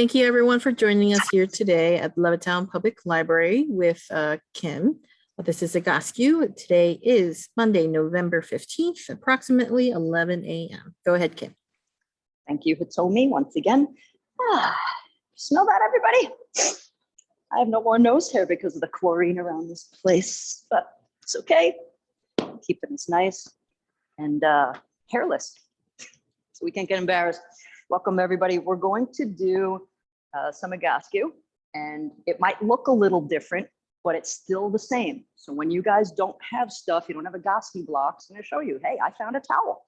Thank you everyone for joining us here today at Levittown Public Library with Kim. This is Agascu. Today is Monday, November 15th, approximately 11 a.m. Go ahead, Kim. Thank you, Hitomi, once again. Smell that, everybody? I have no more nose hair because of the chlorine around this place, but it's okay. Keeping this nice and hairless so we can't get embarrassed. Welcome, everybody. We're going to do some Agascu, and it might look a little different, but it's still the same. So when you guys don't have stuff, you don't have Agascu blocks, I'm going to show you, hey, I found a towel.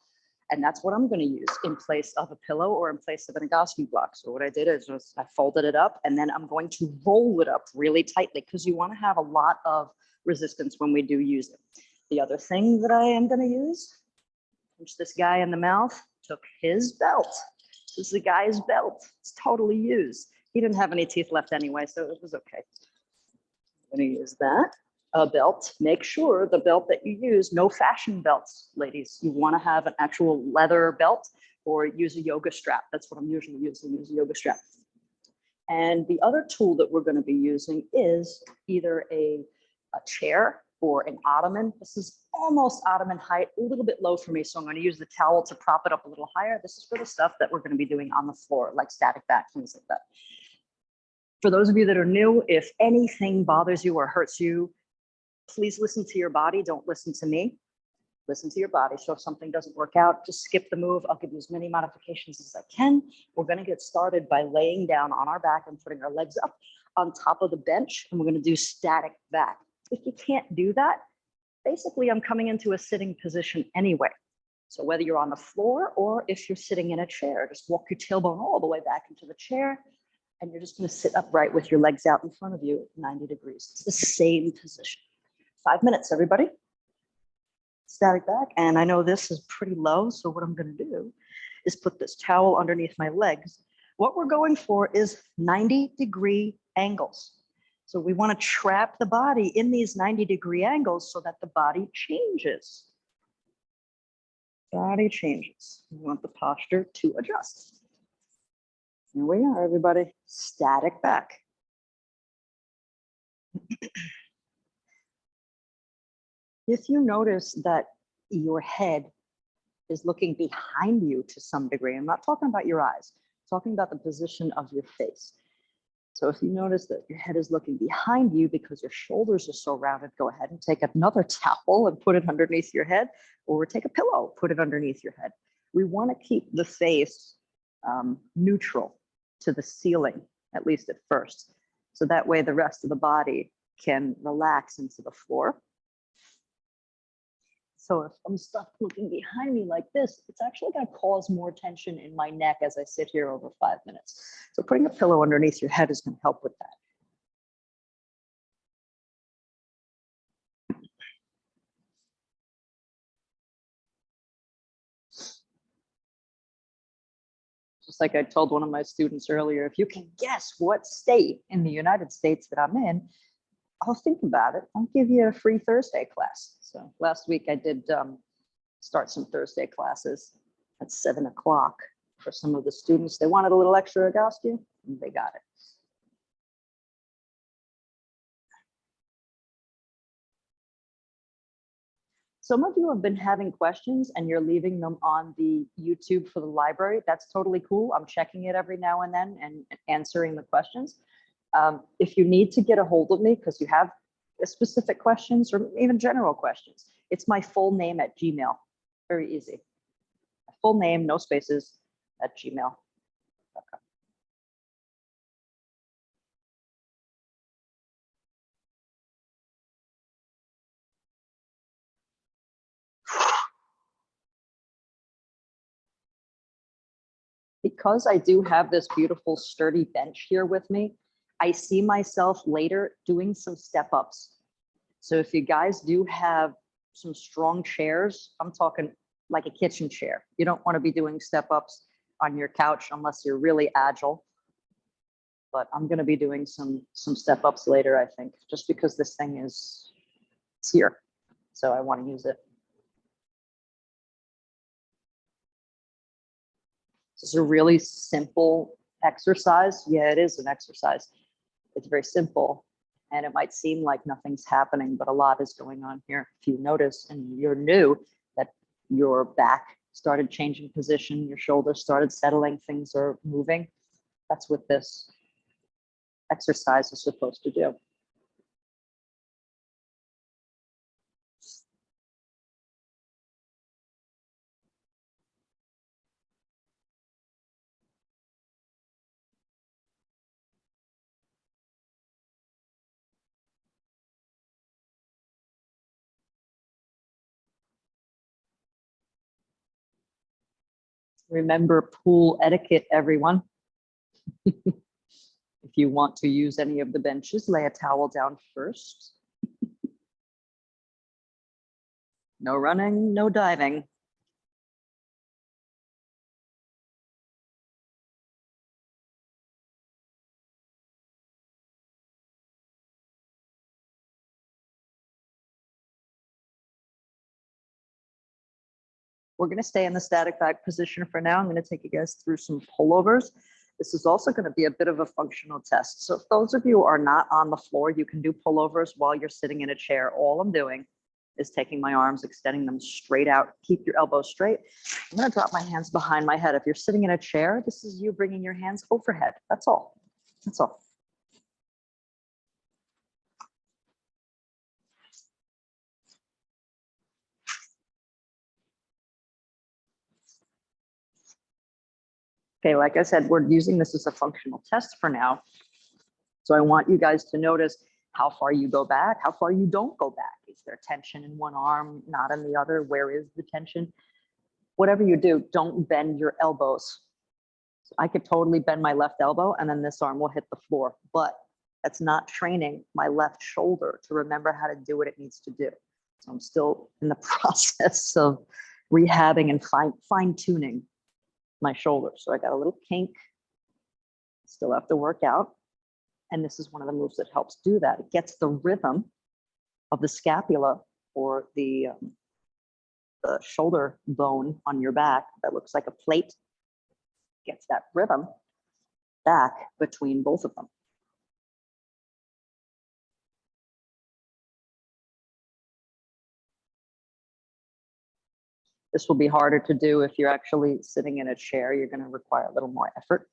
And that's what I'm going to use in place of a pillow or in place of an Agascu block. So what I did is just I folded it up, and then I'm going to roll it up really tightly because you want to have a lot of resistance when we do use it. The other thing that I am going to use, punch this guy in the mouth, took his belt. This is the guy's belt. It's totally used. He didn't have any teeth left anyway, so it was okay. I'm going to use that. A belt. Make sure the belt that you use, no fashion belts, ladies. You want to have an actual leather belt or use a yoga strap. That's what I'm usually using, use a yoga strap. And the other tool that we're going to be using is either a chair or an ottoman. This is almost ottoman height, a little bit low for me, so I'm going to use the towel to prop it up a little higher. This is for the stuff that we're going to be doing on the floor, like static back, things like that. For those of you that are new, if anything bothers you or hurts you, please listen to your body. Don't listen to me. Listen to your body. So if something doesn't work out, just skip the move. I'll give you as many modifications as I can. We're going to get started by laying down on our back and putting our legs up on top of the bench, and we're going to do static back. If you can't do that, basically I'm coming into a sitting position anyway. So whether you're on the floor or if you're sitting in a chair, just walk your tailbone all the way back into the chair, and you're just going to sit upright with your legs out in front of you at 90 degrees. It's the same position. 5 minutes, everybody. Static back. And I know this is pretty low, so what I'm going to do is put this towel underneath my legs. What we're going for is 90-degree angles. So we want to trap the body in these 90-degree angles so that the body changes. Body changes. We want the posture to adjust. Here we are, everybody. Static back. If you notice that your head is looking behind you to some degree, I'm not talking about your eyes, I'm talking about the position of your face. So if you notice that your head is looking behind you because your shoulders are so rounded, go ahead and take another towel and put it underneath your head, or take a pillow, put it underneath your head. We want to keep the face neutral to the ceiling, at least at first. So that way the rest of the body can relax into the floor. So if I'm stuck looking behind me like this, it's actually going to cause more tension in my neck as I sit here over 5 minutes. So putting a pillow underneath your head is going to help with that. Just like I told one of my students earlier, if you can guess what state in the United States that I'm in, I'll think about it. I'll give you a free Thursday class. So last week I did start some Thursday classes at 7 o'clock for some of the students. They wanted a little extra Agascu, and they got it. Some of you have been having questions and you're leaving them on the YouTube for the library. That's totally cool. I'm checking it every now and then and answering the questions. If you need to get a hold of me because you have specific questions or even general questions, it's my full name at Gmail. Very easy. My full name, no spaces, at gmail.com. Because I do have this beautiful sturdy bench here with me, I see myself later doing some step-ups. So if you guys do have some strong chairs, I'm talking like a kitchen chair. You don't want to be doing step-ups on your couch unless you're really agile. But I'm going to be doing some step-ups later, I think, just because this thing is here. So I want to use it. This is a really simple exercise. Yeah, it is an exercise. It's very simple and it might seem like nothing's happening, but a lot is going on here. If you notice and you're new, that your back started changing position, your shoulders started settling, things are moving. That's what this exercise is supposed to do. Remember pool etiquette, everyone. If you want to use any of the benches, lay a towel down first. No running, no diving. We're going to stay in the static back position for now. I'm going to take you guys through some pullovers. This is also going to be a bit of a functional test. So if those of you who are not on the floor, you can do pullovers while you're sitting in a chair. All I'm doing is taking my arms, extending them straight out. Keep your elbows straight. I'm going to drop my hands behind my head. If you're sitting in a chair, this is you bringing your hands overhead. That's all. That's all. Okay, like I said, we're using this as a functional test for now. So I want you guys to notice how far you go back, how far you don't go back. Is there tension in one arm, not in the other? Where is the tension? Whatever you do, don't bend your elbows. So I could totally bend my left elbow and then this arm will hit the floor, but that's not training my left shoulder to remember how to do what it needs to do. So I'm still in the process of rehabbing and fine tuning my shoulder. So I got a little kink, still have to work out. And this is one of the moves that helps do that. It gets the rhythm of the scapula or the shoulder bone on your back that looks like a plate, gets that rhythm back between both of them. This will be harder to do if you're actually sitting in a chair. You're going to require a little more effort.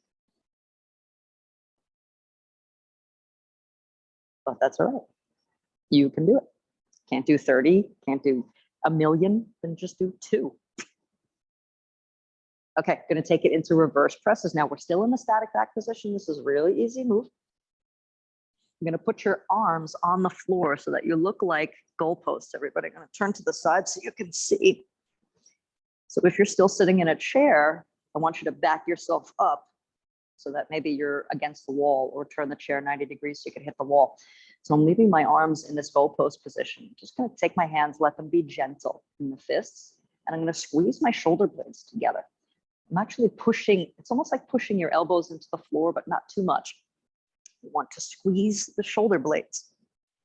But that's all right. You can do it. Can't do 30, can't do a million, then just do 2. Okay, going to take it into reverse presses. Now we're still in the static back position. This is a really easy move. You're going to put your arms on the floor so that you look like goalposts. Everybody, I'm going to turn to the side so you can see. So if you're still sitting in a chair, I want you to back yourself up so that maybe you're against the wall, or turn the chair 90 degrees so you can hit the wall. So I'm leaving my arms in this goalpost position. I'm just going to take my hands, let them be gentle in the fists, and I'm going to squeeze my shoulder blades together. I'm actually pushing, it's almost like pushing your elbows into the floor, but not too much. You want to squeeze the shoulder blades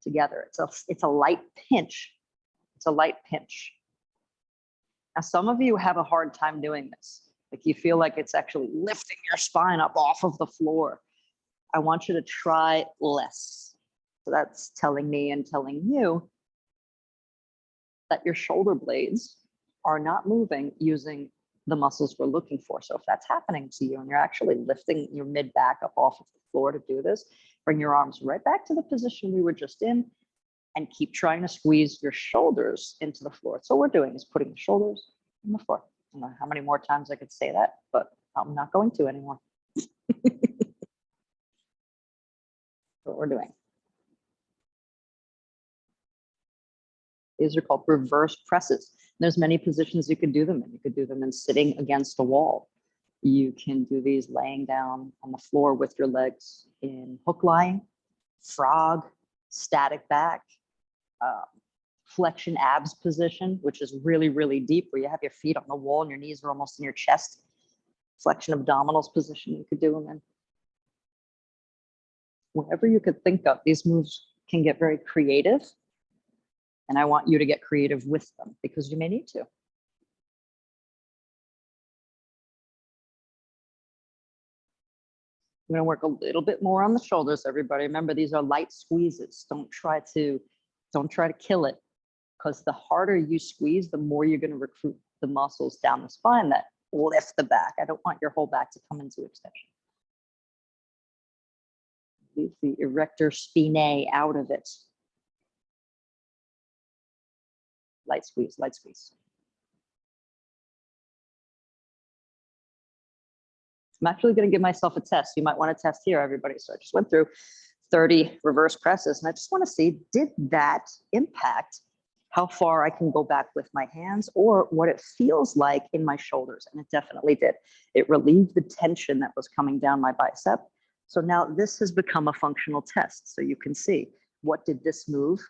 together. It's a light pinch. It's a light pinch. Now, some of you have a hard time doing this. Like you feel like it's actually lifting your spine up off of the floor. I want you to try less. So that's telling me and telling you that your shoulder blades are not moving using the muscles we're looking for. So if that's happening to you and you're actually lifting your mid back up off of the floor to do this, bring your arms right back to the position we were just in and keep trying to squeeze your shoulders into the floor. So what we're doing is putting the shoulders on the floor. I don't know how many more times I could say that, but I'm not going to anymore. What we're doing. These are called reverse presses. There's many positions you could do them in. You could do them in sitting against a wall. You can do these laying down on the floor with your legs in hook lying, frog, static back, flexion abs position, which is really, really deep, where you have your feet on the wall and your knees are almost in your chest. Flexion abdominals position you could do them in. Whatever you could think of, these moves can get very creative. And I want you to get creative with them because you may need to. I'm going to work a little bit more on the shoulders, everybody. Remember, these are light squeezes. Don't try to kill it, because the harder you squeeze, the more you're going to recruit the muscles down the spine that lift the back. I don't want your whole back to come into extension. Leave the erector spinae out of it. Light squeeze, light squeeze. I'm actually going to give myself a test. You might want to test here, everybody. So I just went through 30 reverse presses, and I just want to see, did that impact how far I can go back with my hands, or what it feels like in my shoulders? And it definitely did. It relieved the tension that was coming down my bicep. So now this has become a functional test. So you can see, what did this move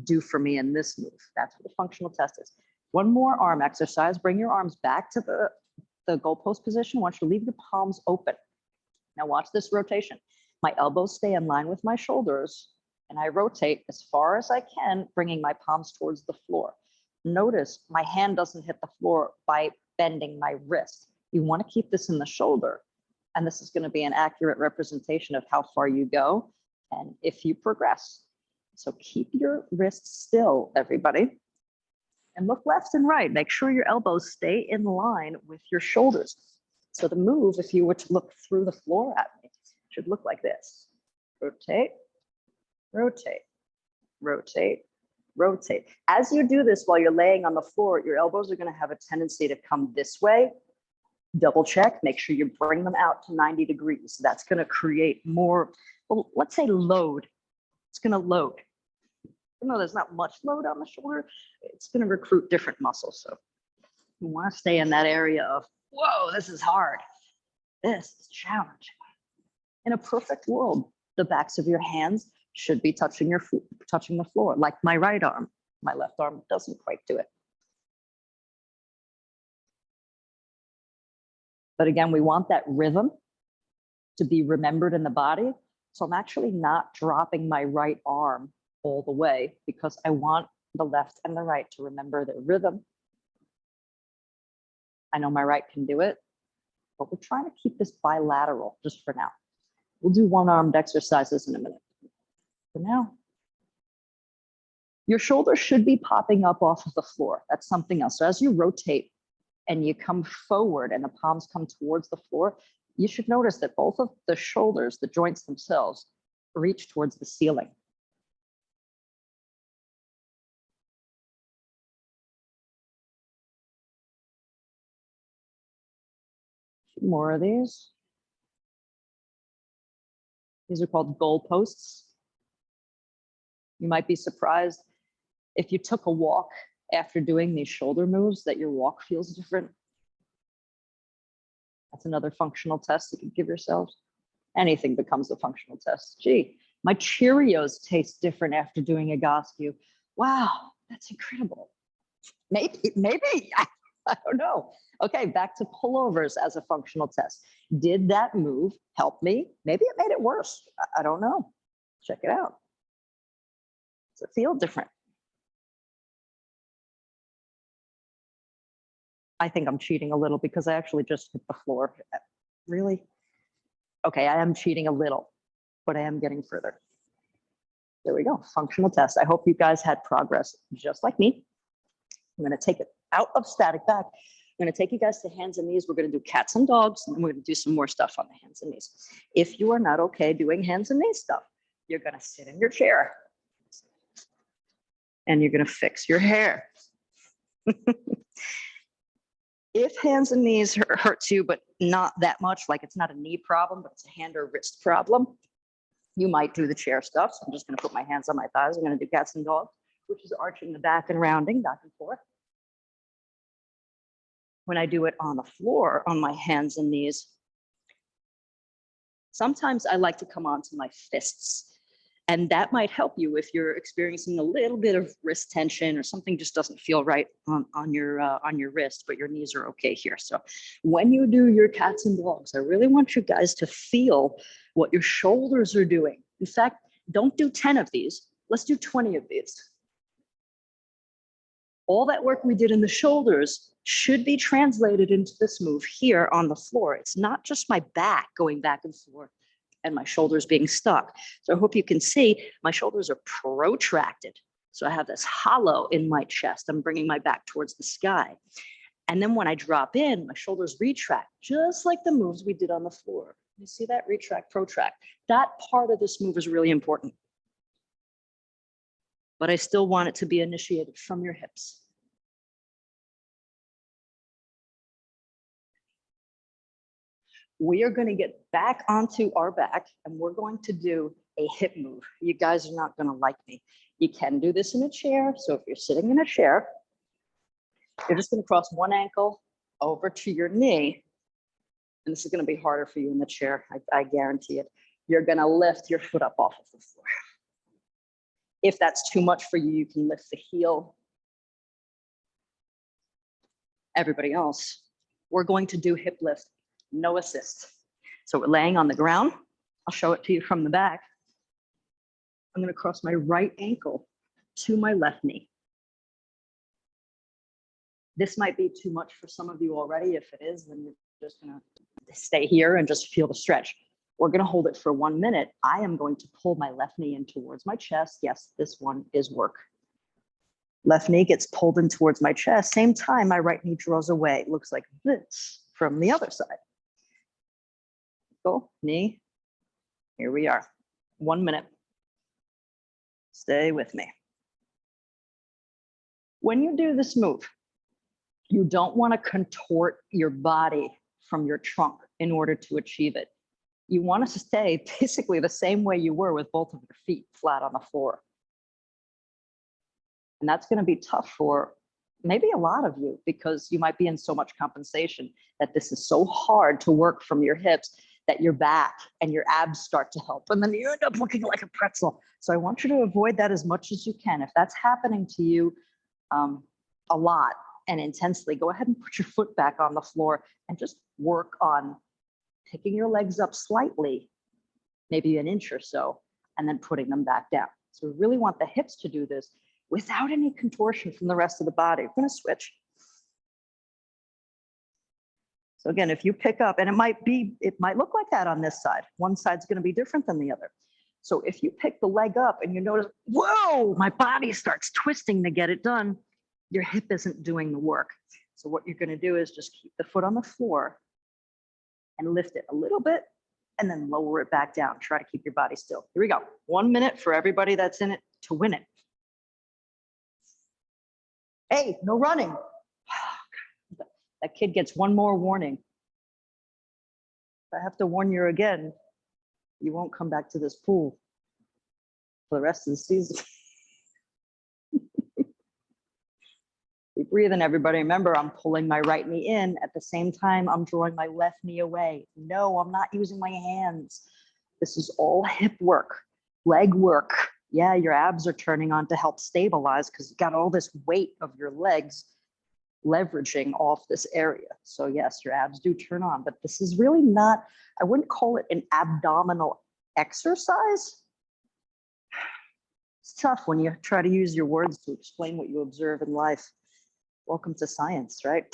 do for me in this move? That's what the functional test is. One more arm exercise. Bring your arms back to the goalpost position. I want you to leave your palms open. Now watch this rotation. My elbows stay in line with my shoulders, and I rotate as far as I can, bringing my palms towards the floor. Notice my hand doesn't hit the floor by bending my wrist. You want to keep this in the shoulder, and this is going to be an accurate representation of how far you go and if you progress. So keep your wrists still, everybody. And look left and right. Make sure your elbows stay in line with your shoulders. So the move, if you were to look through the floor at me, should look like this. Rotate, rotate, rotate, rotate. As you do this while you're laying on the floor, your elbows are going to have a tendency to come this way. Double check, make sure you bring them out to 90 degrees. That's going to create more, well, let's say load. It's going to load. Even though there's not much load on the shoulder, it's going to recruit different muscles. So you want to stay in that area of, whoa, this is hard. This is challenging. In a perfect world, the backs of your hands should be touching the floor, like my right arm. My left arm doesn't quite do it. But again, we want that rhythm to be remembered in the body. So I'm actually not dropping my right arm all the way, because I want the left and the right to remember their rhythm. I know my right can do it, but we're trying to keep this bilateral just for now. We'll do one-armed exercises in a minute. For now, your shoulders should be popping up off of the floor. That's something else. So as you rotate and you come forward and the palms come towards the floor, you should notice that both of the shoulders, the joints themselves, reach towards the ceiling. More of these. These are called goalposts. You might be surprised if you took a walk after doing these shoulder moves that your walk feels different. That's another functional test you can give yourselves. Anything becomes a functional test. Gee, my Cheerios taste different after doing a Egoscue. Wow, that's incredible. Maybe. I don't know. Okay, back to pullovers as a functional test. Did that move help me? Maybe it made it worse. I don't know. Check it out. Does it feel different? I think I'm cheating a little because I actually just hit the floor. Really? Okay, I am cheating a little, but I am getting further. There we go, functional test. I hope you guys had progress just like me. I'm gonna take it out of static back. I'm gonna take you guys to hands and knees. We're gonna do cats and dogs, and we're gonna do some more stuff on the hands and knees. If you are not okay doing hands and knees stuff, you're gonna sit in your chair and you're gonna fix your hair. If hands and knees hurts you, but not that much, like it's not a knee problem, but it's a hand or wrist problem, you might do the chair stuff. So I'm just gonna put my hands on my thighs. I'm gonna do cats and dogs, which is arching the back and rounding back and forth. When I do it on the floor, on my hands and knees, sometimes I like to come onto my fists. And that might help you if you're experiencing a little bit of wrist tension or something just doesn't feel right on your wrist, but your knees are okay here. So when you do your cats and dogs, I really want you guys to feel what your shoulders are doing. In fact, don't do 10 of these. Let's do 20 of these. All that work we did in the shoulders should be translated into this move here on the floor. It's not just my back going back and forth. and my shoulders being stuck. So I hope you can see my shoulders are protracted. So I have this hollow in my chest. I'm bringing my back towards the sky. And then when I drop in, my shoulders retract, just like the moves we did on the floor. You see that? Retract, protract. That part of this move is really important. But I still want it to be initiated from your hips. We are going to get back onto our back and we're going to do a hip move. You guys are not going to like me. You can do this in a chair. So if you're sitting in a chair, you're just going to cross one ankle over to your knee. And this is going to be harder for you in the chair. I guarantee it. You're going to lift your foot up off of the floor. If that's too much for you, you can lift the heel. Everybody else, we're going to do hip lift, no assist. So we're laying on the ground. I'll show it to you from the back. I'm going to cross my right ankle to my left knee. This might be too much for some of you already. If it is, then you're just going to stay here and just feel the stretch. We're going to hold it for 1 minute. I am going to pull my left knee in towards my chest. Yes, this one is work. Left knee gets pulled in towards my chest. Same time, my right knee draws away. It looks like this from the other side. Go, knee. Here we are. 1 minute. Stay with me. When you do this move, you don't want to contort your body from your trunk in order to achieve it. You want to stay basically the same way you were with both of your feet flat on the floor. And that's going to be tough for maybe a lot of you because you might be in so much compensation that this is so hard to work from your hips that your back and your abs start to help. And then you end up looking like a pretzel. So I want you to avoid that as much as you can. If that's happening to you a lot and intensely, go ahead and put your foot back on the floor and just work on picking your legs up slightly, maybe an inch or so, and then putting them back down. So we really want the hips to do this without any contortion from the rest of the body. We're going to switch. So again, if you pick up, and it might look like that on this side. One side's going to be different than the other. So if you pick the leg up and you notice, whoa, my body starts twisting to get it done, your hip isn't doing the work. So what you're going to do is just keep the foot on the floor and lift it a little bit and then lower it back down. Try to keep your body still. Here we go. 1 minute for everybody that's in it to win it. Hey, no running. That kid gets one more warning. If I have to warn you again, you won't come back to this pool for the rest of the season. Keep breathing, everybody. Remember, I'm pulling my right knee in. At the same time, I'm drawing my left knee away. No, I'm not using my hands. This is all hip work, leg work. Yeah, your abs are turning on to help stabilize because you got all this weight of your legs leveraging off this area. So yes, your abs do turn on, but this is really not, I wouldn't call it an abdominal exercise. It's tough when you try to use your words to explain what you observe in life. Welcome to science, right?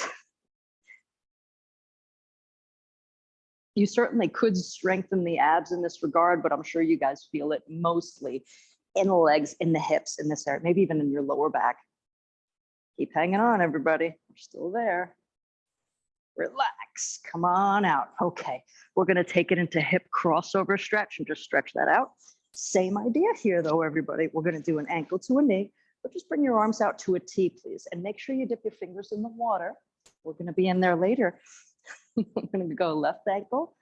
You certainly could strengthen the abs in this regard, but I'm sure you guys feel it mostly in the legs, in the hips, in this area, maybe even in your lower back. Keep hanging on, everybody. We're still there. Relax. Come on out. Okay. We're going to take it into hip crossover stretch and just stretch that out. Same idea here, though, everybody. We're going to do an ankle to a knee, but just bring your arms out to a T, please. And make sure you dip your fingers in the water. We're going to be in there later. I'm going to go left ankle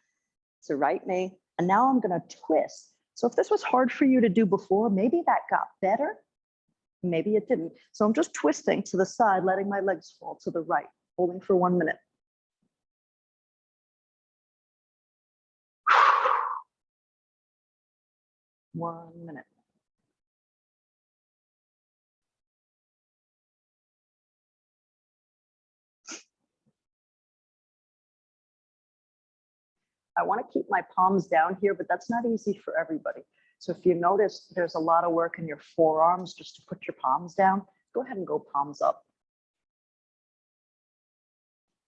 to right knee. And now I'm going to twist. So if this was hard for you to do before, maybe that got better. Maybe it didn't. So I'm just twisting to the side, letting my legs fall to the right, holding for 1 minute. One minute. I want to keep my palms down here, but that's not easy for everybody. So if you notice there's a lot of work in your forearms just to put your palms down, go ahead and go palms up.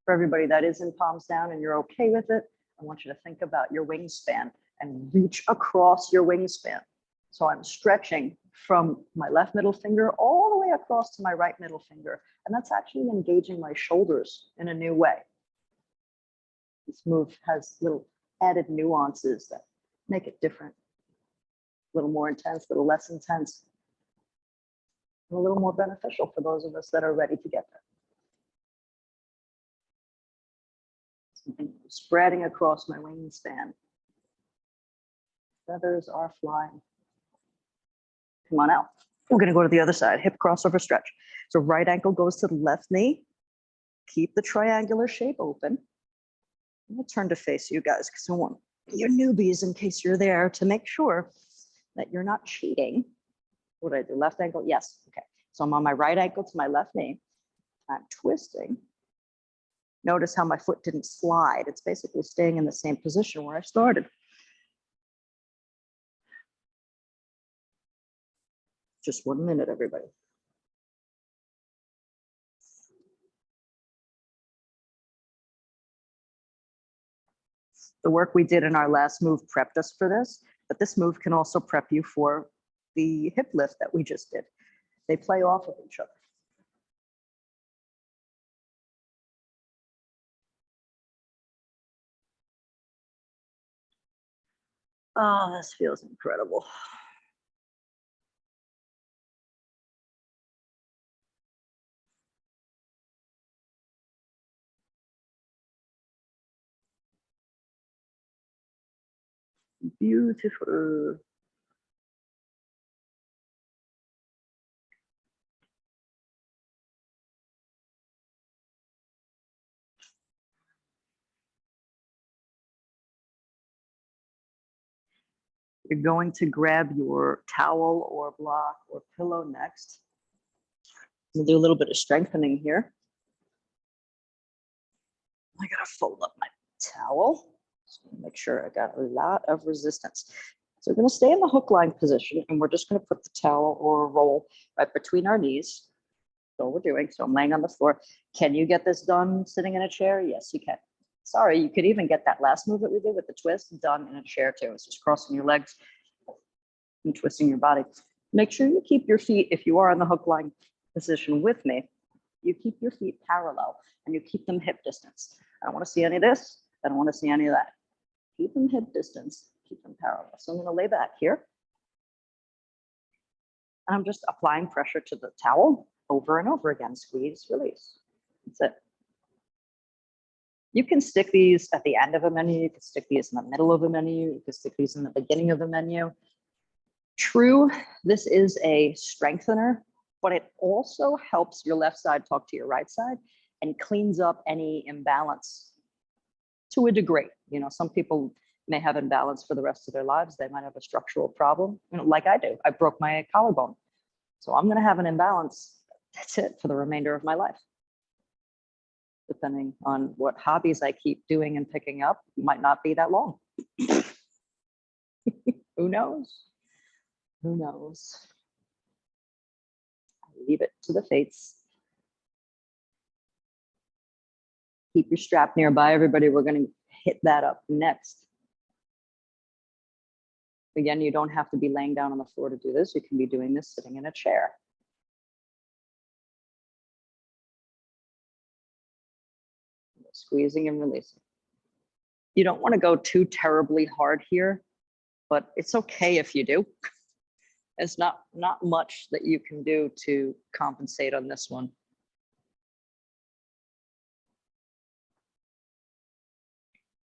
For everybody that is in palms down and you're okay with it, I want you to think about your wingspan. and reach across your wingspan. So I'm stretching from my left middle finger all the way across to my right middle finger. And that's actually engaging my shoulders in a new way. This move has little added nuances that make it different. A little more intense, a little less intense, and a little more beneficial for those of us that are ready to get there. Spreading across my wingspan. Feathers are flying. Come on out. We're going to go to the other side, hip crossover stretch. So right ankle goes to the left knee. Keep the triangular shape open. I'm going to turn to face you guys because I want your newbies, in case you're there, to make sure that you're not cheating. What did I do? Left ankle? Yes. Okay. So I'm on my right ankle to my left knee. I'm twisting. Notice how my foot didn't slide. It's basically staying in the same position where I started. Just 1 minute, everybody. The work we did in our last move prepped us for this, but this move can also prep you for the hip lift that we just did. They play off of each other. Oh, this feels incredible. Beautiful. You're going to grab your towel or block or pillow next. We'll do a little bit of strengthening here. I gotta fold up my towel. Just make sure I got a lot of resistance. So we're gonna stay in the hook line position, and we're just gonna put the towel or a roll right between our knees. That's all we're doing. So I'm laying on the floor. Can you get this done sitting in a chair? Yes, you can. Sorry, you could even get that last move that we did with the twist done in a chair too. It's just crossing your legs and twisting your body. Make sure you keep your feet, if you are in the hook line position with me, you keep your feet parallel and you keep them hip distance. I don't want to see any of this. I don't want to see any of that. Keep them hip distance, keep them parallel. So I'm going to lay back here. And I'm just applying pressure to the towel over and over again. Squeeze, release. That's it. You can stick these at the end of a menu. You can stick these in the middle of a menu. You can stick these in the beginning of the menu. True, this is a strengthener, but it also helps your left side talk to your right side and cleans up any imbalance to a degree. You know, some people may have imbalance for the rest of their lives. They might have a structural problem, you know, like I do. I broke my collarbone. So I'm going to have an imbalance. That's it for the remainder of my life. Depending on what hobbies I keep doing and picking up, might not be that long. Who knows? Who knows? I leave it to the fates. Keep your strap nearby, everybody. We're going to hit that up next. Again, you don't have to be laying down on the floor to do this. You can be doing this sitting in a chair. Squeezing and releasing. You don't want to go too terribly hard here, but it's okay if you do. There's not much that you can do to compensate on this one.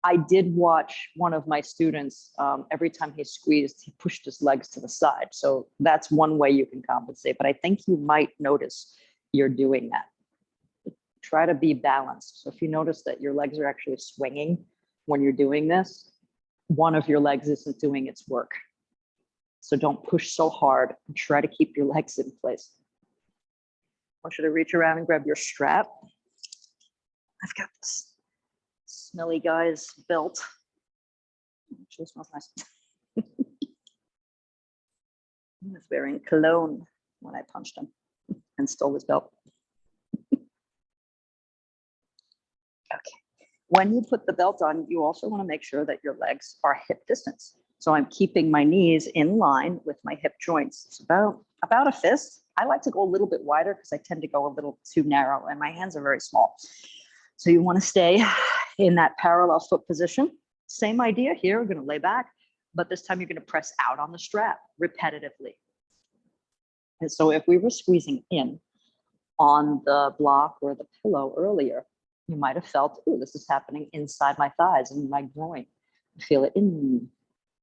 I did watch one of my students, every time he squeezed, he pushed his legs to the side. So that's one way you can compensate, but I think you might notice you're doing that. Try to be balanced. So if you notice that your legs are actually swinging when you're doing this, one of your legs isn't doing its work. So don't push so hard and try to keep your legs in place. I want you to reach around and grab your strap. I've got this smelly guy's belt. Actually smells nice. He was wearing cologne when I punched him and stole his belt. Okay, When you put the belt on, you also want to make sure that your legs are hip distance. So I'm keeping my knees in line with my hip joints. It's about a fist. I like to go a little bit wider because I tend to go a little too narrow and my hands are very small. So you want to stay in that parallel foot position. Same idea here. We're going to lay back, but this time you're going to press out on the strap repetitively. And so if we were squeezing in on the block or the pillow earlier, you might have felt, oh, this is happening inside my thighs and my groin. Feel it in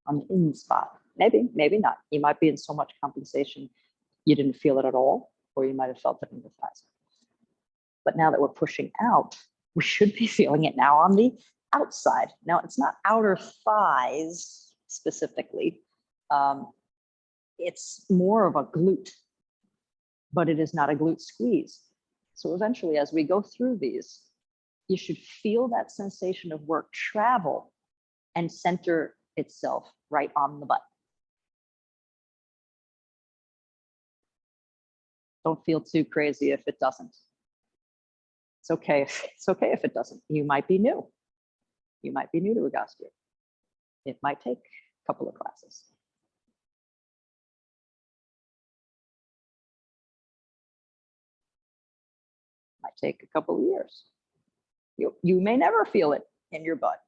on the in spot. Maybe, maybe not. You might be in so much compensation you didn't feel it at all, or you might have felt it in your thighs. But now that we're pushing out, we should be feeling it now on the outside. Now, it's not outer thighs specifically. It's more of a glute, but it is not a glute squeeze. So eventually, as we go through these, you should feel that sensation of work travel and center itself right on the butt. Don't feel too crazy if it doesn't. It's okay if it doesn't. You might be new. You might be new to Egoscue. It might take a couple of classes. Might take a couple of years. You may never feel it in your butt.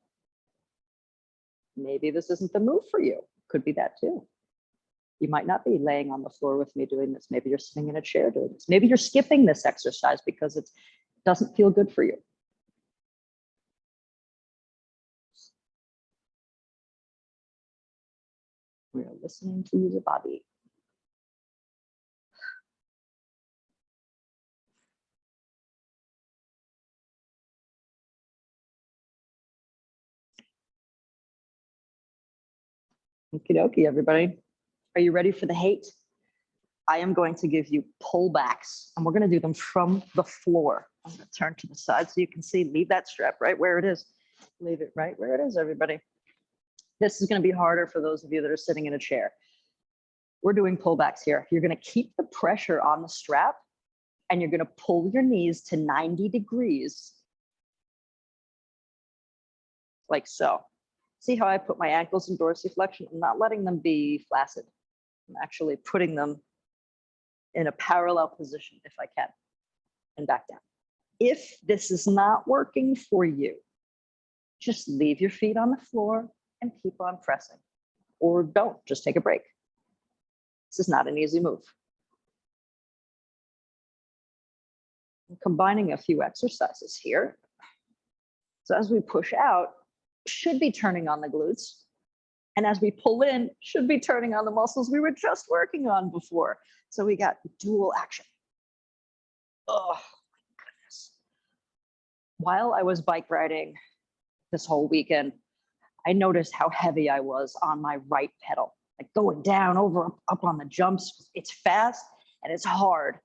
Maybe this isn't the move for you. Could be that too. You might not be laying on the floor with me doing this. Maybe you're sitting in a chair doing this. Maybe you're skipping this exercise because it doesn't feel good for you. We are listening to the body. Okie dokie, everybody. Are you ready for the hate? I am going to give you pullbacks, and we're going to do them from the floor. I'm going to turn to the side so you can see. Leave that strap right where it is. Leave it right where it is, everybody. This is going to be harder for those of you that are sitting in a chair. We're doing pullbacks here. You're going to keep the pressure on the strap, and you're going to pull your knees to 90 degrees, like so. See how I put my ankles in dorsiflexion? I'm not letting them be flaccid. I'm actually putting them in a parallel position if I can, and back down. If this is not working for you, just leave your feet on the floor and keep on pressing, or don't, just take a break. This is not an easy move. I'm combining a few exercises here. So as we push out, should be turning on the glutes. And as we pull in, should be turning on the muscles we were just working on before. So we got dual action. Oh, my goodness. While I was bike riding this whole weekend, I noticed how heavy I was on my right pedal, like going down, over, up on the jumps. It's fast and it's hard.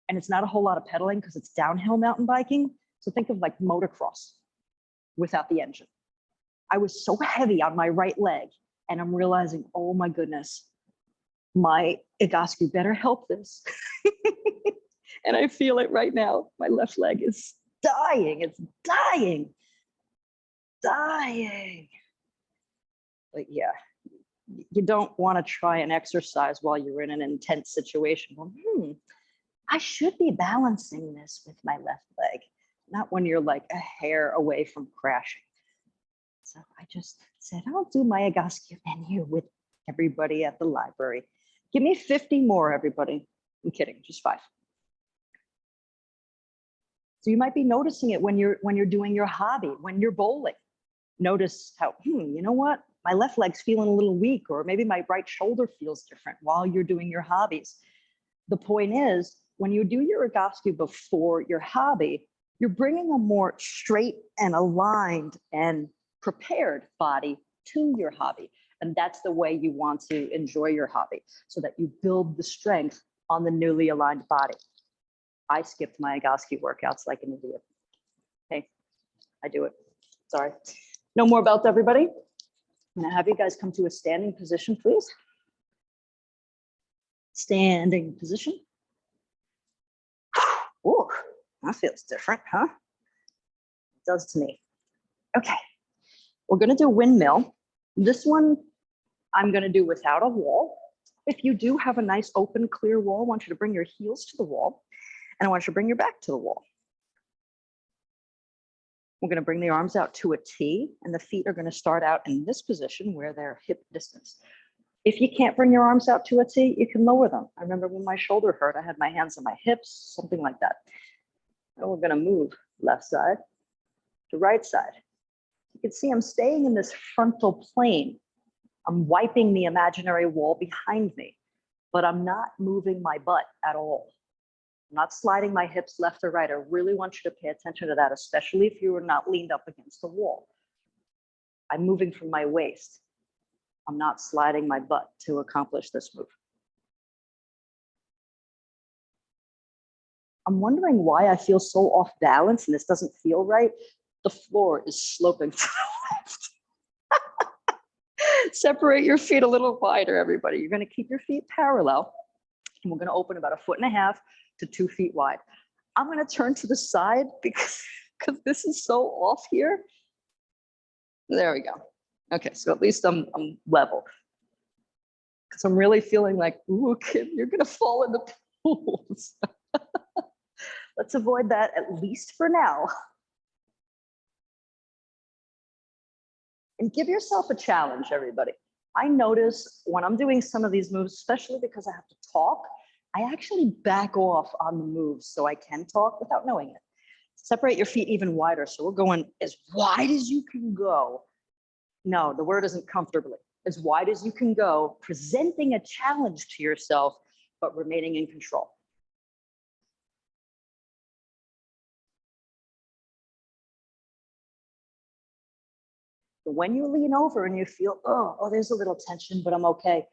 And it's not a whole lot of pedaling because it's downhill mountain biking. So think of like motocross without the engine. I was so heavy on my right leg, and I'm realizing, oh my goodness, my Egoscue better help this. And I feel it right now. My left leg is dying. It's dying. Dying. But yeah, you don't want to try an exercise while you're in an intense situation. Well, I should be balancing this with my left leg, not when you're like a hair away from crashing. So I just said, I'll do my Egoscue menu with everybody at the library. Give me 50 more, everybody. I'm kidding, just 5. So you might be noticing it when you're doing your hobby, when you're bowling. Notice how, you know what? My left leg's feeling a little weak, or maybe my right shoulder feels different while you're doing your hobbies. The point is, when you do your Egoscue before your hobby, you're bringing a more straight and aligned and prepared body to your hobby. And that's the way you want to enjoy your hobby, so that you build the strength on the newly aligned body. I skipped my Egoscue workouts like an idiot. Hey, I do it. Sorry. No more belts, everybody. I'm gonna have you guys come to a standing position, please. Standing position. Oh, that feels different, huh? It does to me. Okay, we're gonna do windmill. This one I'm gonna do without a wall. If you do have a nice open, clear wall, I want you to bring your heels to the wall, and I want you to bring your back to the wall. We're gonna bring the arms out to a T, and the feet are gonna start out in this position where they're hip distance. If you can't bring your arms out to a T, you can lower them. I remember when my shoulder hurt, I had my hands on my hips, something like that. And we're gonna move left side to right side. You can see I'm staying in this frontal plane. I'm wiping the imaginary wall behind me, but I'm not moving my butt at all. I'm not sliding my hips left or right. I really want you to pay attention to that, especially if you are not leaned up against the wall. I'm moving from my waist. I'm not sliding my butt to accomplish this move. I'm wondering why I feel so off balance and this doesn't feel right. The floor is sloping to the left. Separate your feet a little wider, everybody. You're gonna keep your feet parallel, and we're gonna open about 1.5 to 2 feet wide. I'm gonna turn to the side because this is so off here. There we go. Okay, so at least I'm level. Because I'm really feeling like, ooh, Kim, you're gonna fall in the pools. Let's avoid that at least for now. And give yourself a challenge, everybody. I notice when I'm doing some of these moves, especially because I have to talk, I actually back off on the moves so I can talk without knowing it. Separate your feet even wider. So we're going as wide as you can go. No, the word isn't comfortably. As wide as you can go, presenting a challenge to yourself, but remaining in control. When you lean over and you feel, oh, there's a little tension, but I'm okay.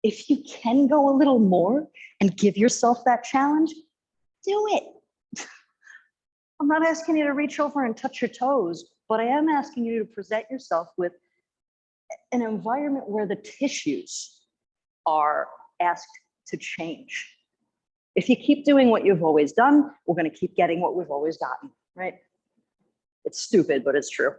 If you can go a little more and give yourself that challenge, do it. I'm not asking you to reach over and touch your toes, but I am asking you to present yourself with an environment where the tissues are asked to change. If you keep doing what you've always done, we're going to keep getting what we've always gotten, right? It's stupid, but it's true.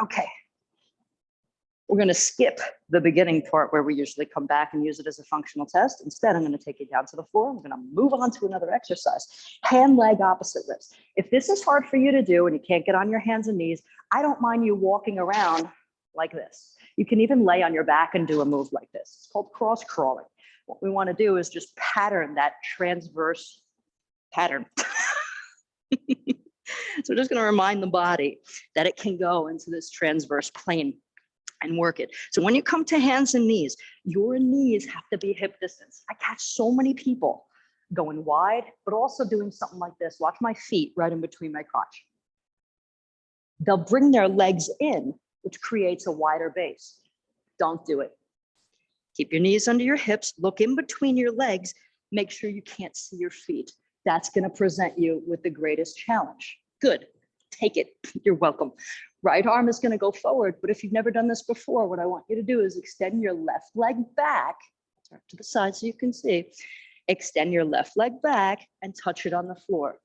Okay. We're going to skip the beginning part where we usually come back and use it as a functional test. Instead, I'm going to take you down to the floor. I'm going to move on to another exercise. Hand, leg, opposite lifts. If this is hard for you to do and you can't get on your hands and knees, I don't mind you walking around like this. You can even lay on your back and do a move like this. It's called cross crawling. What we want to do is just pattern that transverse pattern. So we're just going to remind the body that it can go into this transverse plane and work it. So when you come to hands and knees, your knees have to be hip distance. I catch so many people going wide, but also doing something like this. Watch my feet right in between my crotch. They'll bring their legs in, which creates a wider base. Don't do it. Keep your knees under your hips, look in between your legs, make sure you can't see your feet. That's going to present you with the greatest challenge. Good. Take it. You're welcome. Right arm is going to go forward, but if you've never done this before, what I want you to do is extend your left leg back, turn to the side so you can see. Extend your left leg back and touch it on the floor.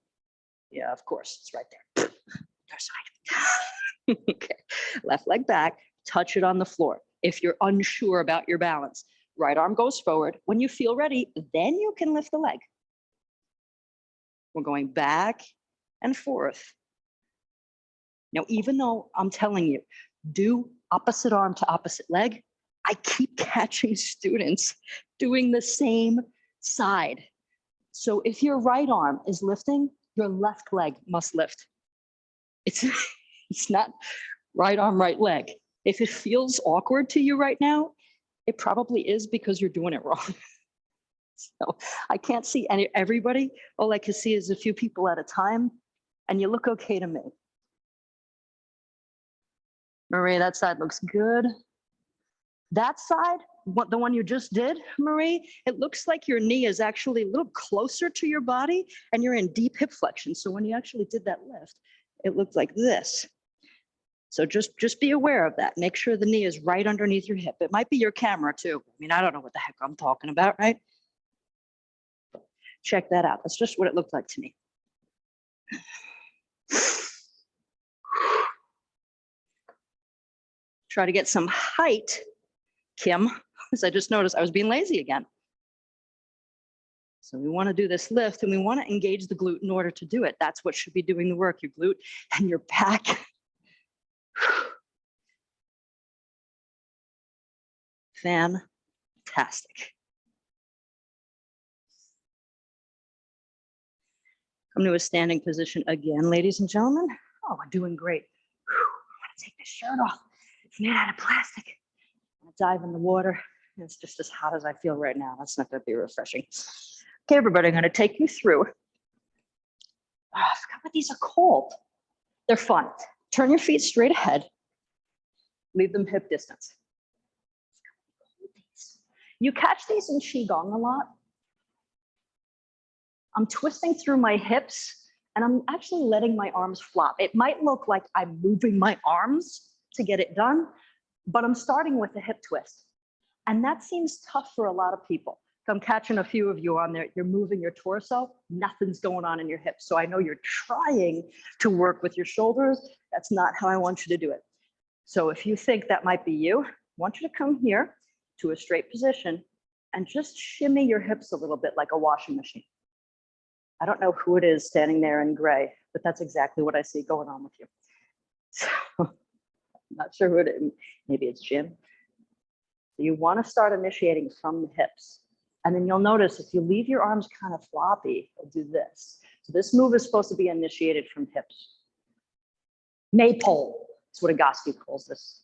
Yeah, of course, it's right there. Other side. Okay. Left leg back, touch it on the floor. If you're unsure about your balance, right arm goes forward. When you feel ready, then you can lift the leg. We're going back and forth. Now, even though I'm telling you, do opposite arm to opposite leg, I keep catching students doing the same side. So if your right arm is lifting, your left leg must lift. It's not right arm, right leg. If it feels awkward to you right now, it probably is because you're doing it wrong. So I can't see everybody. All I can see is a few people at a time, and you look okay to me. Marie, that side looks good. That side, the one you just did, Marie, it looks like your knee is actually a little closer to your body and you're in deep hip flexion. So when you actually did that lift, it looked like this. So just be aware of that. Make sure the knee is right underneath your hip. It might be your camera too. I mean, I don't know what the heck I'm talking about, right? Check that out. That's just what it looked like to me. Try to get some height, Kim, because I just noticed I was being lazy again. So we want to do this lift and we want to engage the glute in order to do it. That's what should be doing the work, your glute and your back. Fantastic. Come to a standing position again, ladies and gentlemen. Oh, we're doing great. Whew, I want to take this shirt off. It's made out of plastic. I'm going to dive in the water. It's just as hot as I feel right now. That's not going to be refreshing. Okay, everybody, I'm going to take you through. I forgot what these are called. They're fun. Turn your feet straight ahead. Leave them hip distance. You catch these in Qigong a lot. I'm twisting through my hips and I'm actually letting my arms flop. It might look like I'm moving my arms to get it done, but I'm starting with a hip twist. And that seems tough for a lot of people. So I'm catching a few of you on there. You're moving your torso, nothing's going on in your hips. So I know you're trying to work with your shoulders. That's not how I want you to do it. So if you think that might be you, I want you to come here to a straight position and just shimmy your hips a little bit like a washing machine. I don't know who it is standing there in gray, but that's exactly what I see going on with you. So I'm not sure who it is. Maybe it's Jim. You want to start initiating from the hips. And then you'll notice if you leave your arms kind of floppy, you'll do this. So this move is supposed to be initiated from hips. Maypole, that's what Agassi calls this,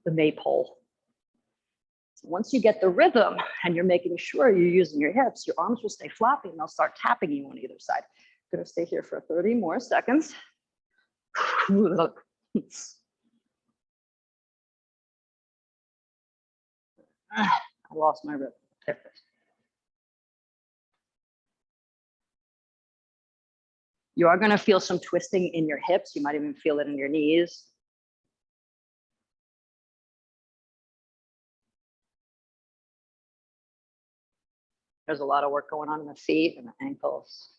the maypole. So once you get the rhythm and you're making sure you're using your hips, your arms will stay floppy and they'll start tapping you on either side. I'm gonna stay here for 30 more seconds. I lost my rhythm. There it is. You are going to feel some twisting in your hips. You might even feel it in your knees. There's a lot of work going on in the feet and the ankles.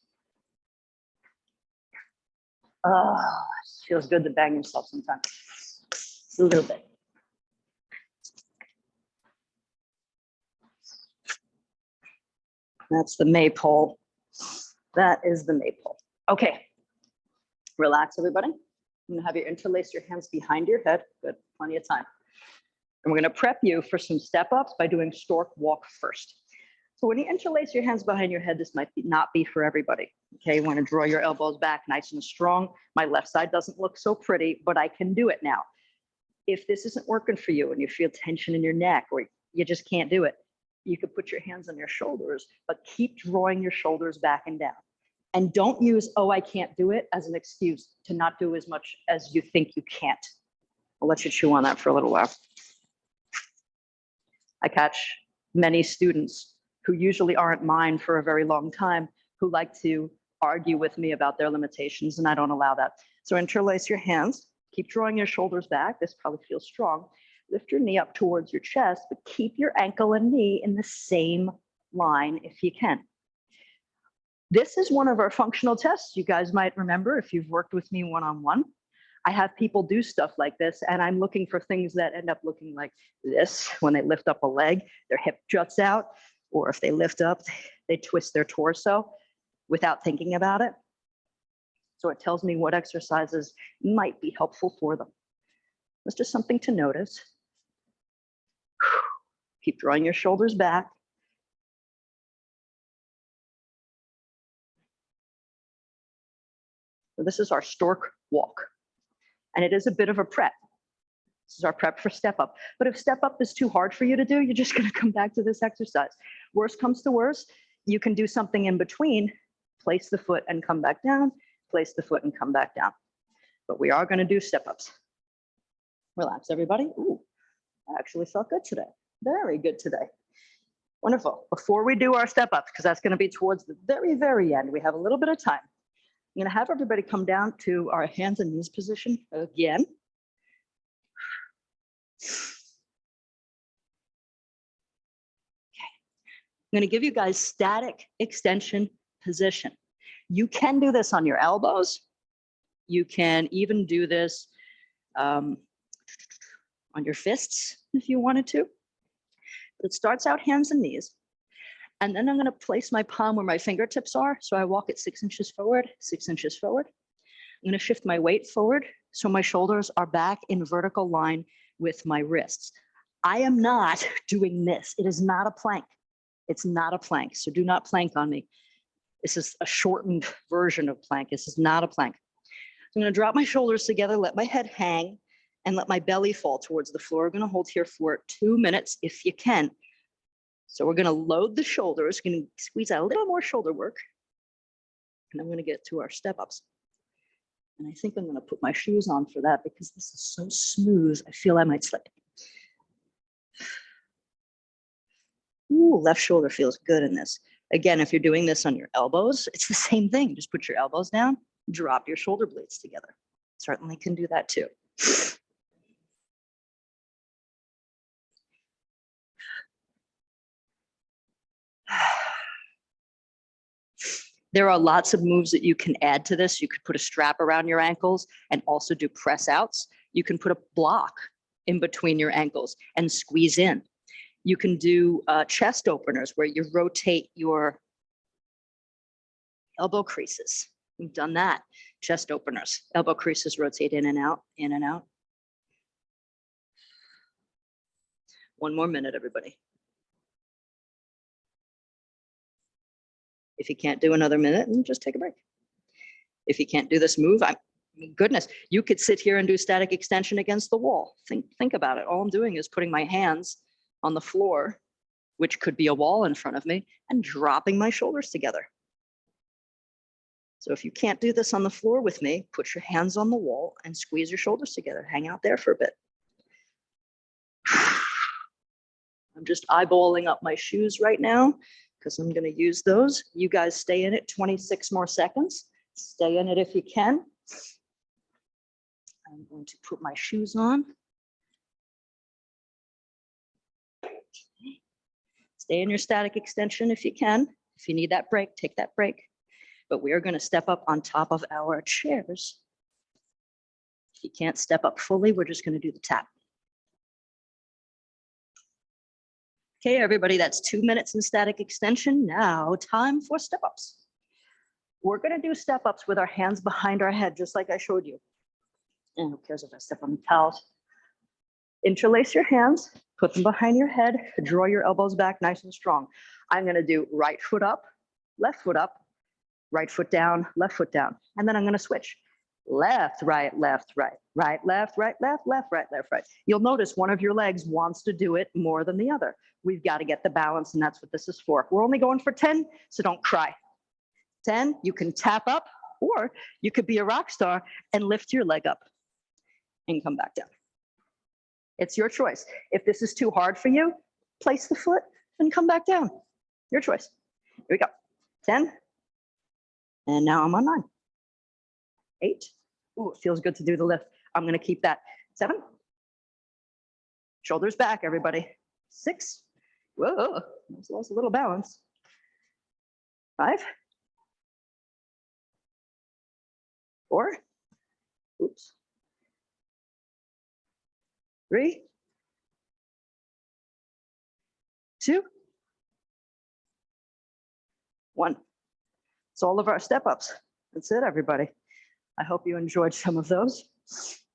Oh, it feels good to bang yourself sometimes. Just a little bit. That's the maypole. That is the maypole. Okay, relax, everybody. I'm gonna have you interlace your hands behind your head. Good, plenty of time. And we're gonna prep you for some step ups by doing stork walk first. So when you interlace your hands behind your head, this might not be for everybody. Okay, you wanna draw your elbows back nice and strong. My left side doesn't look so pretty, but I can do it now. If this isn't working for you and you feel tension in your neck or you just can't do it, you could put your hands on your shoulders, but keep drawing your shoulders back and down. And don't use, oh, I can't do it as an excuse to not do as much as you think you can't. I'll let you chew on that for a little while. I catch many students who usually aren't mine for a very long time who like to argue with me about their limitations, and I don't allow that. So interlace your hands, keep drawing your shoulders back. This probably feels strong. Lift your knee up towards your chest, but keep your ankle and knee in the same line if you can. This is one of our functional tests. You guys might remember if you've worked with me one-on-one. I have people do stuff like this, and I'm looking for things that end up looking like this. When they lift up a leg, their hip juts out, or if they lift up, they twist their torso without thinking about it. So it tells me what exercises might be helpful for them. It's just something to notice. Keep drawing your shoulders back. So this is our stork walk. And it is a bit of a prep. This is our prep for step up. But if step up is too hard for you to do, you're just gonna come back to this exercise. Worst comes to worst, you can do something in between, place the foot and come back down, place the foot and come back down. But we are gonna do step ups. Relax, everybody. Ooh, I actually felt good today. Very good today. Wonderful. Before we do our step ups, because that's gonna be towards the very, very end, we have a little bit of time. I'm gonna have everybody come down to our hands and knees position again. Okay. I'm gonna give you guys static extension position. You can do this on your elbows. You can even do this on your fists if you wanted to. It starts out hands and knees. And then I'm going to place my palm where my fingertips are. So I walk it 6 inches forward, 6 inches forward. I'm going to shift my weight forward so my shoulders are back in vertical line with my wrists. I am not doing this. It is not a plank. It's not a plank. So do not plank on me. This is a shortened version of plank. This is not a plank. So I'm going to drop my shoulders together, let my head hang, and let my belly fall towards the floor. We're going to hold here for 2 minutes if you can. So we're going to load the shoulders, going to squeeze out a little more shoulder work. And I'm going to get to our step ups. And I think I'm going to put my shoes on for that because this is so smooth. I feel I might slip. Ooh, left shoulder feels good in this. Again, if you're doing this on your elbows, it's the same thing. Just put your elbows down, drop your shoulder blades together. Certainly can do that too. There are lots of moves that you can add to this. You could put a strap around your ankles and also do press outs. You can put a block in between your ankles and squeeze in. You can do chest openers where you rotate your elbow creases. We've done that. Chest openers, elbow creases rotate in and out, in and out. One more minute, everybody. If you can't do another minute, then just take a break. If you can't do this move, goodness, you could sit here and do static extension against the wall. Think about it. All I'm doing is putting my hands on the floor, which could be a wall in front of me, and dropping my shoulders together. So if you can't do this on the floor with me, put your hands on the wall and squeeze your shoulders together. Hang out there for a bit. I'm just eyeballing up my shoes right now because I'm going to use those. You guys stay in it 26 more seconds. Stay in it if you can. I'm going to put my shoes on. Stay in your static extension if you can. If you need that break, take that break. But we are going to step up on top of our chairs. If you can't step up fully, we're just going to do the tap. Okay, everybody, that's 2 minutes in static extension. Now, time for step ups. We're going to do step ups with our hands behind our head, just like I showed you. And who cares if I step on the towels? Interlace your hands, put them behind your head, draw your elbows back nice and strong. I'm going to do right foot up, left foot up, right foot down, left foot down. And then I'm going to switch. Left, right, left, right, right, left, right, left, left, right, left, right. You'll notice one of your legs wants to do it more than the other. We've got to get the balance, and that's what this is for. We're only going for 10, so don't cry. 10, you can tap up, or you could be a rock star and lift your leg up and come back down. It's your choice. If this is too hard for you, place the foot and come back down. Your choice. Here we go. 10. And now I'm on 9. 8. Ooh, it feels good to do the lift. I'm going to keep that. 7. Shoulders back, everybody. 6. Whoa, lost a little balance. 5. 4. Oops. 3. 2. 1. It's all of our step ups. That's it, everybody. I hope you enjoyed some of those.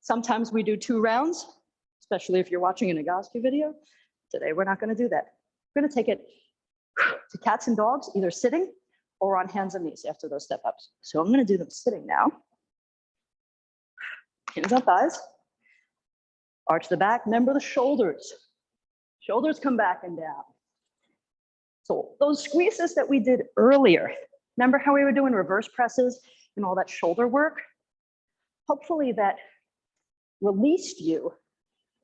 Sometimes we do 2 rounds, especially if you're watching an Egoscue video. Today, we're not going to do that. We're going to take it to cats and dogs, either sitting or on hands and knees after those step ups. So I'm going to do them sitting now. Hands on thighs. Arch the back. Remember the shoulders. Shoulders come back and down. So those squeezes that we did earlier, remember how we were doing reverse presses and all that shoulder work? Hopefully that released you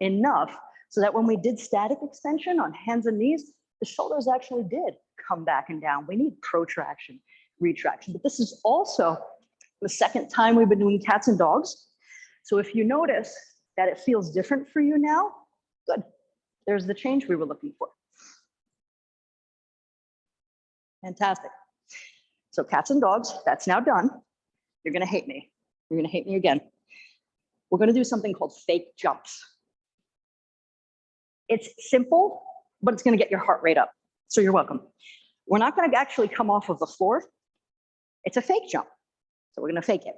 enough so that when we did static extension on hands and knees, the shoulders actually did come back and down. We need protraction, retraction. But this is also the second time we've been doing cats and dogs. So if you notice that it feels different for you now, good. There's the change we were looking for. Fantastic. So cats and dogs, that's now done. You're gonna hate me. You're gonna hate me again. We're gonna do something called fake jumps. It's simple, but it's gonna get your heart rate up. So you're welcome. We're not gonna actually come off of the floor. It's a fake jump. So we're gonna fake it.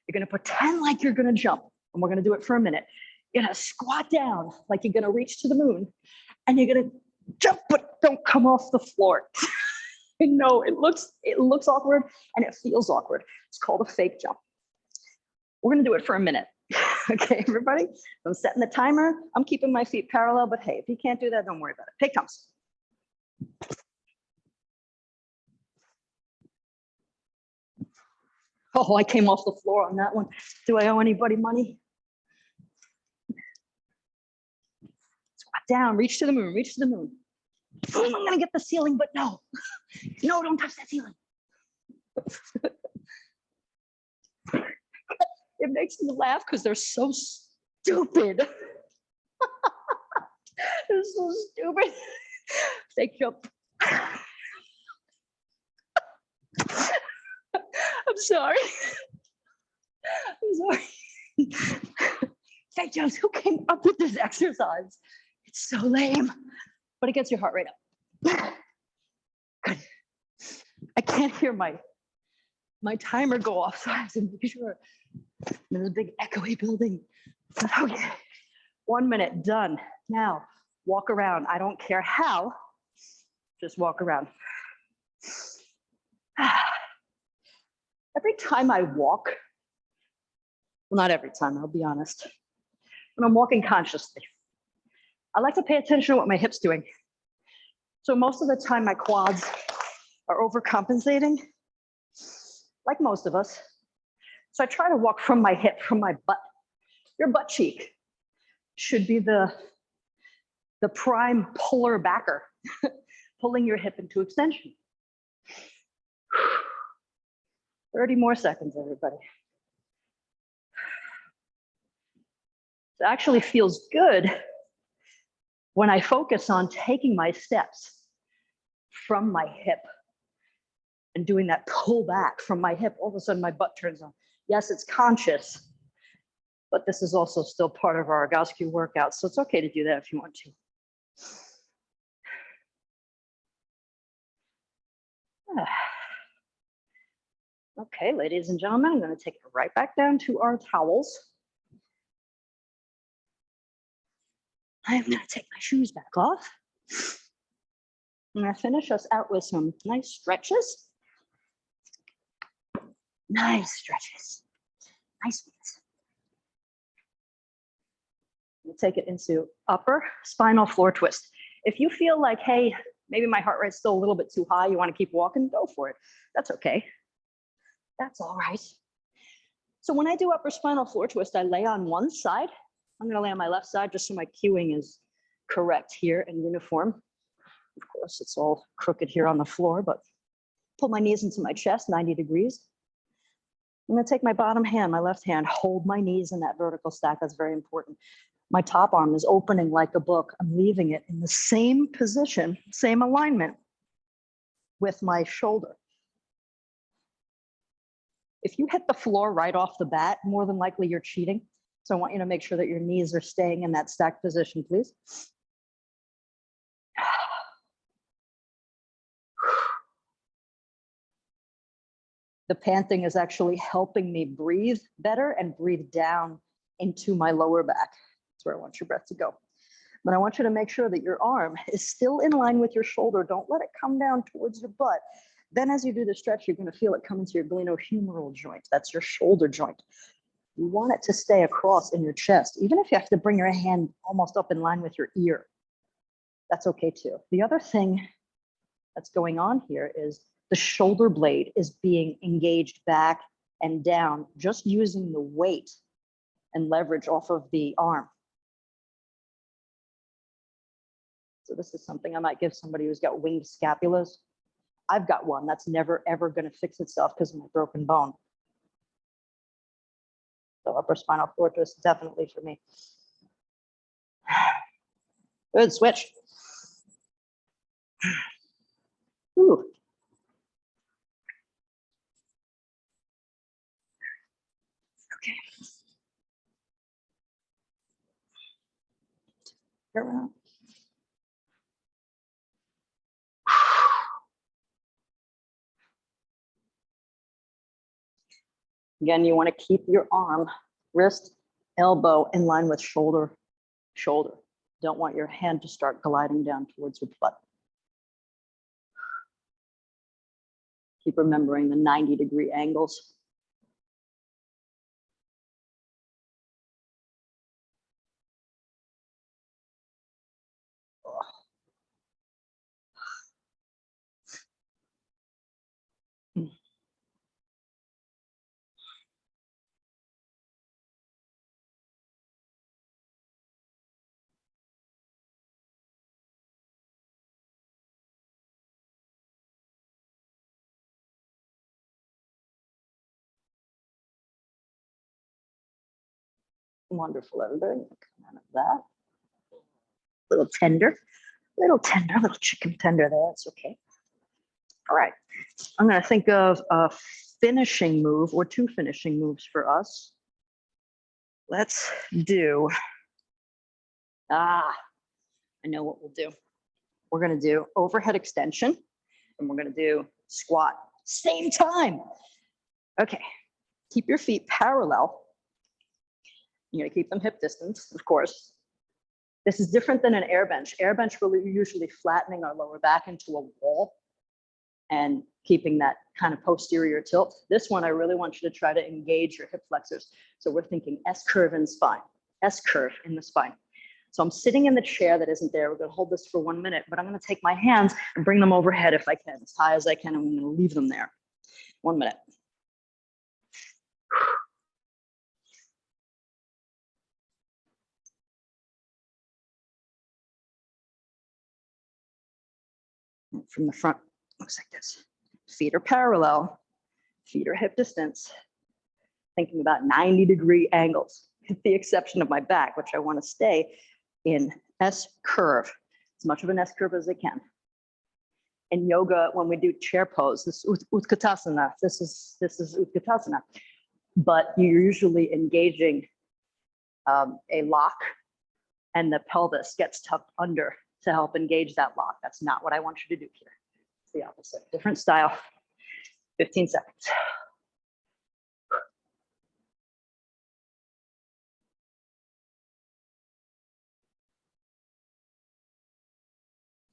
You're gonna pretend like you're gonna jump, and we're gonna do it for a minute. You're gonna squat down like you're gonna reach to the moon, and you're gonna jump, but don't come off the floor. No, it looks awkward and it feels awkward. It's called a fake jump. We're gonna do it for a minute. Okay, everybody? I'm setting the timer. I'm keeping my feet parallel, but hey, if you can't do that, don't worry about it. Fake jumps. Oh, I came off the floor on that one. Do I owe anybody money? Squat down, reach to the moon, reach to the moon. I'm gonna get the ceiling, but no. No, don't touch that ceiling. It makes me laugh because they're so stupid. They're so stupid. Fake jump. I'm sorry. I'm sorry. Fake jumps. Who came up with this exercise? It's so lame, but it gets your heart rate up. Good. I can't hear my timer go off, so I have to make sure. There's a big echoey building. Okay, 1 minute, done. Now, walk around. I don't care how, just walk around. Every time I walk, well, not every time, I'll be honest, when I'm walking consciously, I like to pay attention to what my hip's doing. So most of the time, my quads are overcompensating, like most of us. So I try to walk from my hip, from my butt. Your butt cheek should be the prime puller backer, pulling your hip into extension. 30 more seconds, everybody. It actually feels good when I focus on taking my steps from my hip and doing that pull back from my hip. All of a sudden, my butt turns on. Yes, it's conscious, but this is also still part of our Egoscue workout, so it's okay to do that if you want to. Okay, ladies and gentlemen, I'm going to take it right back down to our towels. I'm going to take my shoes back off. I'm going to finish us out with some nice stretches. Nice stretches. Nice ones. We'll take it into upper spinal floor twist. If you feel like, hey, maybe my heart rate's still a little bit too high, you want to keep walking, go for it. That's okay. That's all right. So when I do upper spinal floor twist, I lay on one side. I'm going to lay on my left side just so my cueing is correct here and uniform. Of course, it's all crooked here on the floor, but pull my knees into my chest, 90 degrees. I'm going to take my bottom hand, my left hand, hold my knees in that vertical stack. That's very important. My top arm is opening like a book. I'm leaving it in the same position, same alignment with my shoulder. If you hit the floor right off the bat, more than likely you're cheating. So I want you to make sure that your knees are staying in that stacked position, please. The panting is actually helping me breathe better and breathe down into my lower back. That's where I want your breath to go. But I want you to make sure that your arm is still in line with your shoulder. Don't let it come down towards your butt. Then as you do the stretch, you're going to feel it come into your glenohumeral joint. That's your shoulder joint. You want it to stay across in your chest, even if you have to bring your hand almost up in line with your ear. That's okay too. The other thing that's going on here is the shoulder blade is being engaged back and down, just using the weight and leverage off of the arm. So this is something I might give somebody who's got winged scapulas. I've got one that's never, ever going to fix itself because of my broken bone. So upper spinal floor twist, definitely for me. Good, switch. Ooh. Okay. Around. Again, you want to keep your arm, wrist, elbow in line with shoulder, shoulder. Don't want your hand to start gliding down towards your butt. Keep remembering the 90-degree angles. Wonderful, everybody. Come out of that. Little tender, little chicken tender there. It's okay. All right. I'm going to think of a finishing move or two finishing moves for us. Let's do, I know what we'll do. We're going to do overhead extension and we're going to do squat. Same time. Okay. Keep your feet parallel. You're going to keep them hip distance, of course. This is different than an air bench. Air bench, we're usually flattening our lower back into a wall and keeping that kind of posterior tilt. This one, I really want you to try to engage your hip flexors. So we're thinking S-curve in spine, S-curve in the spine. So I'm sitting in the chair that isn't there. We're going to hold this for 1 minute, but I'm going to take my hands and bring them overhead if I can, as high as I can. I'm going to leave them there. 1 minute. From the front, looks like this. Feet are parallel, feet are hip distance. Thinking about 90-degree angles, with the exception of my back, which I want to stay in S-curve, as much of an S-curve as I can. In yoga, when we do chair pose, this is Utkatasana, this is Utkatasana, but you're usually engaging a lock and the pelvis gets tucked under to help engage that lock. That's not what I want you to do here. It's the opposite, different style, 15 seconds.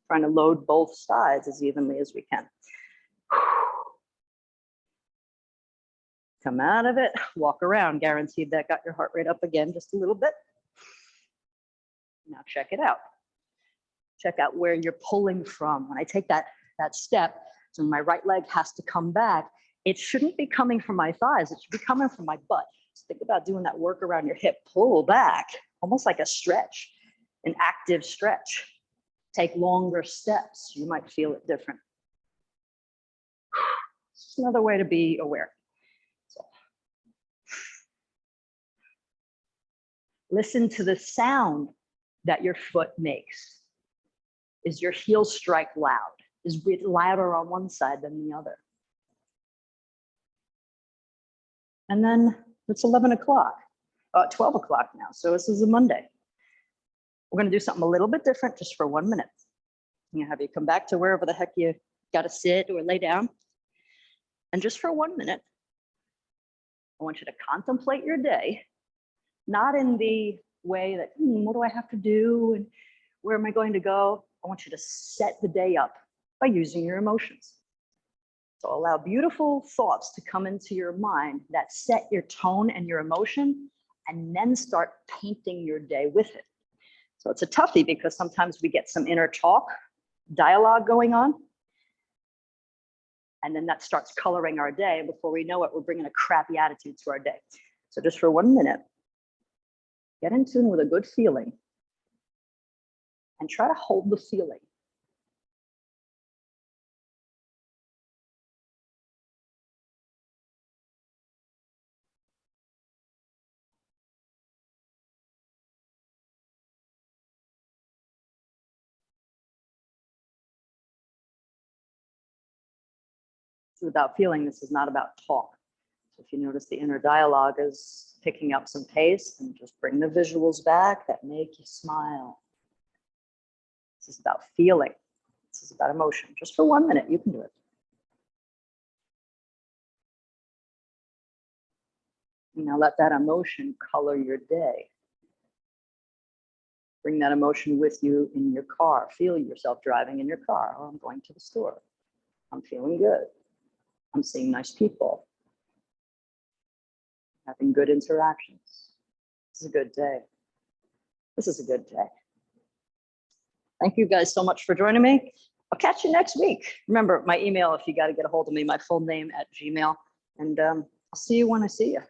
Trying to load both sides as evenly as we can. Come out of it, walk around. Guaranteed that got your heart rate up again just a little bit. Now check it out. Check out where you're pulling from. When I take that step, so my right leg has to come back. It shouldn't be coming from my thighs. It should be coming from my butt. So think about doing that work around your hip. Pull back, almost like a stretch, an active stretch. Take longer steps. You might feel it different. It's another way to be aware. So, listen to the sound that your foot makes. Is your heel strike loud? Is it louder on one side than the other? And then it's 11 o'clock, 12 o'clock now. So this is a Monday. We're going to do something a little bit different just for 1 minute. I'm going to have you come back to wherever the heck you got to sit or lay down. And just for 1 minute, I want you to contemplate your day, not in the way that, what do I have to do and where am I going to go? I want you to set the day up by using your emotions. So allow beautiful thoughts to come into your mind that set your tone and your emotion, and then start painting your day with it. So it's a toughie because sometimes we get some inner talk, dialogue going on, and then that starts coloring our day. And before we know it, we're bringing a crappy attitude to our day. So just for 1 minute, get in tune with a good feeling and try to hold the feeling. It's about feeling. This is not about talk. So if you notice, the inner dialogue is picking up some pace and just bring the visuals back that make you smile. This is about feeling. This is about emotion. Just for 1 minute, you can do it. Now let that emotion color your day. Bring that emotion with you in your car. Feel yourself driving in your car. Oh, I'm going to the store. I'm feeling good. I'm seeing nice people. Having good interactions. This is a good day. This is a good day. Thank you guys so much for joining me. I'll catch you next week. Remember my email if you got to get a hold of me, my full name @gmail. And I'll see you when I see you.